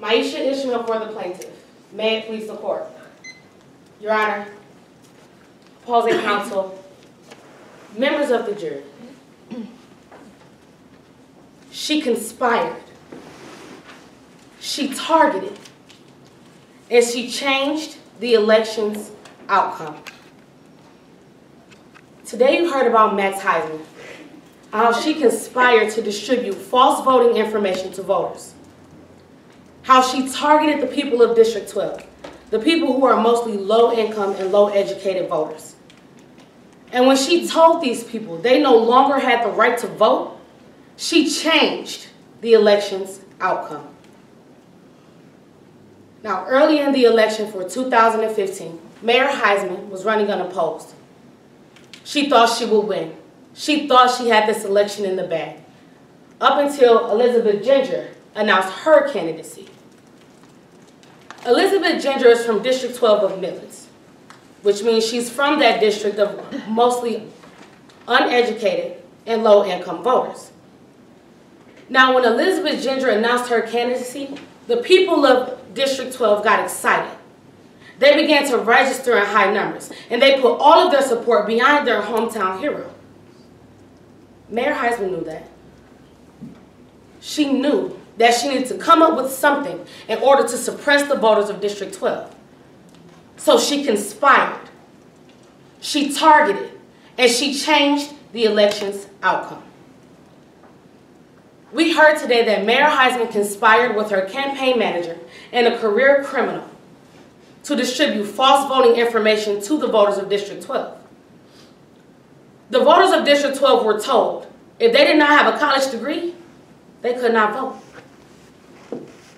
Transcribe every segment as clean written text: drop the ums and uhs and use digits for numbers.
Maisha Ishmael for the plaintiff. May it please the court. Your Honor, opposing counsel, members of the jury. She conspired, she targeted, and she changed the election's outcome. Today you heard about Max Heisman, how she conspired to distribute false voting information to voters, how she targeted the people of District 12, the people who are mostly low-income and low-educated voters. And when she told these people they no longer had the right to vote, she changed the election's outcome. Now, early in the election for 2015, Mayor Heisman was running unopposed. She thought she would win. She thought she had this election in the bag, up until Elizabeth Ginger announced her candidacy. Elizabeth Ginger is from District 12 of Midlands, which means she's from that district of mostly uneducated and low-income voters. Now, when Elizabeth Ginger announced her candidacy, the people of District 12 got excited. They began to register in high numbers, and they put all of their support behind their hometown hero. Mayor Heisman knew that. She knew that she needed to come up with something in order to suppress the voters of District 12. So she conspired, she targeted, and she changed the election's outcome. We heard today that Mayor Heisman conspired with her campaign manager and a career criminal to distribute false voting information to the voters of District 12. The voters of District 12 were told if they did not have a college degree, they could not vote.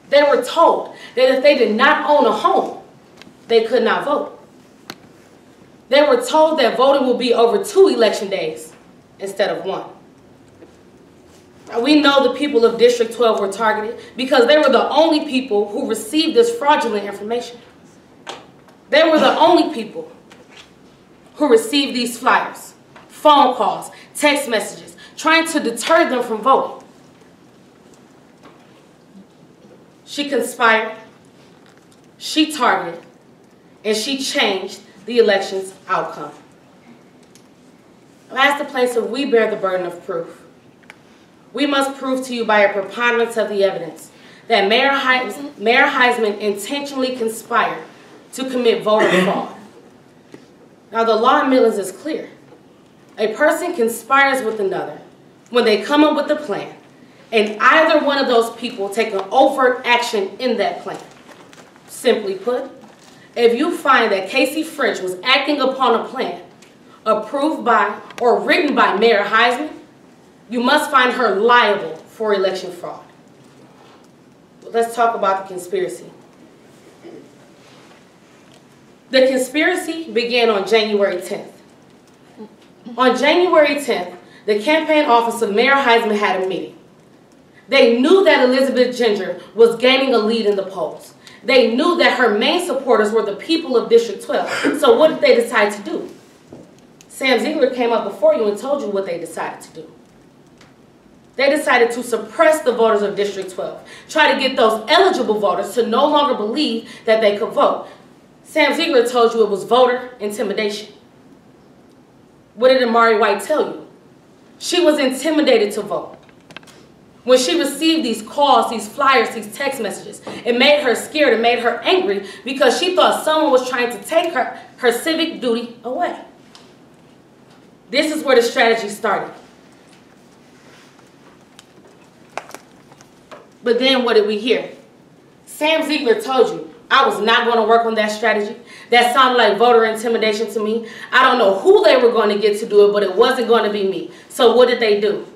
They were told that if they did not own a home, they could not vote. They were told that voting will be over 2 election days instead of 1. Now, we know the people of District 12 were targeted because they were the only people who received this fraudulent information. They were the only people who received these flyers, phone calls, text messages, trying to deter them from voting. She conspired, she targeted, and she changed the election's outcome. As the plaintiff, we bear the burden of proof. We must prove to you by a preponderance of the evidence that Mayor Heisman intentionally conspired to commit voter fraud. Now, the law in Midlands is clear. A person conspires with another when they come up with a plan, and either one of those people take an overt action in that plan. Simply put, if you find that Casey French was acting upon a plan approved by or written by Mayor Heisman, you must find her liable for election fraud. Let's talk about the conspiracy. The conspiracy began on January 10th. On January 10th, the campaign office of Mayor Heisman had a meeting. They knew that Elizabeth Ginger was gaining a lead in the polls. They knew that her main supporters were the people of District 12. So what did they decide to do? Sam Ziegler came up before you and told you what they decided to do. They decided to suppress the voters of District 12, try to get those eligible voters to no longer believe that they could vote. Sam Ziegler told you it was voter intimidation. What did Amari White tell you? She was intimidated to vote. When she received these calls, these flyers, these text messages, it made her scared, it made her angry because she thought someone was trying to take her civic duty away. This is where the strategy started. But then what did we hear? Sam Ziegler told you, I was not going to work on that strategy. That sounded like voter intimidation to me. I don't know who they were going to get to do it, but it wasn't going to be me. So what did they do?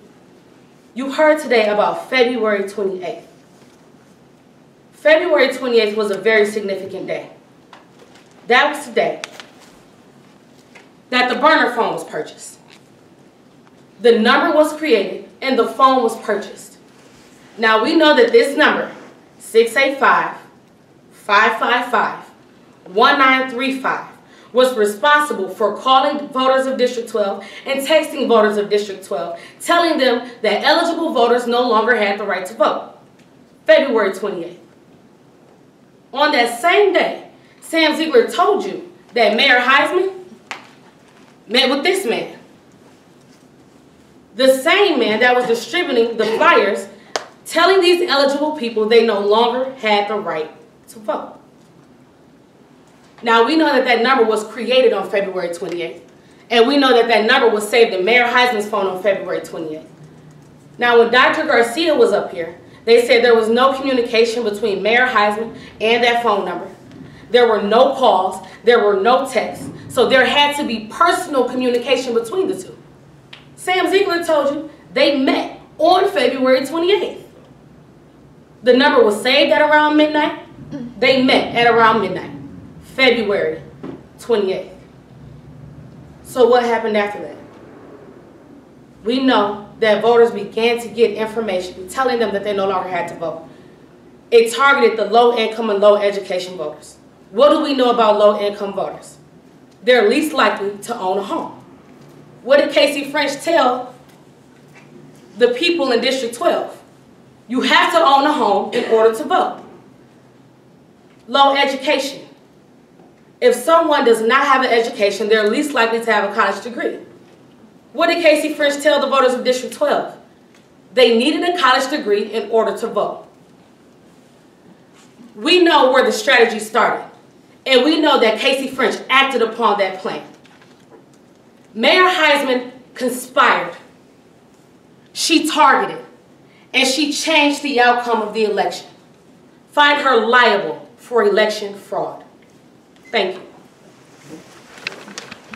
You heard today about February 28th. February 28th was a very significant day. That was the day that the burner phone was purchased. The number was created and the phone was purchased. Now we know that this number, 685-555-1935, was responsible for calling voters of District 12 and texting voters of District 12, telling them that eligible voters no longer had the right to vote. February 28th. On that same day, Sam Ziegler told you that Mayor Heisman met with this man. The same man that was distributing the flyers telling these eligible people they no longer had the right to vote. Now, we know that that number was created on February 28th, and we know that that number was saved in Mayor Heisman's phone on February 28th. Now, when Dr. Garcia was up here, they said there was no communication between Mayor Heisman and that phone number. There were no calls, there were no texts, so there had to be personal communication between the two. Sam Ziegler told you they met on February 28th. The number was saved at around midnight. They met at around midnight, February 28th. So what happened after that? We know that voters began to get information telling them that they no longer had to vote. It targeted the low-income and low-education voters. What do we know about low-income voters? They're least likely to own a home. What did Casey French tell the people in District 12? You have to own a home in order to vote. Low education. If someone does not have an education, they're least likely to have a college degree. What did Casey French tell the voters of District 12? They needed a college degree in order to vote. We know where the strategy started, and we know that Casey French acted upon that plan. Mayor Heisman conspired. She targeted, and she changed the outcome of the election. Find her liable for election fraud. Thank you.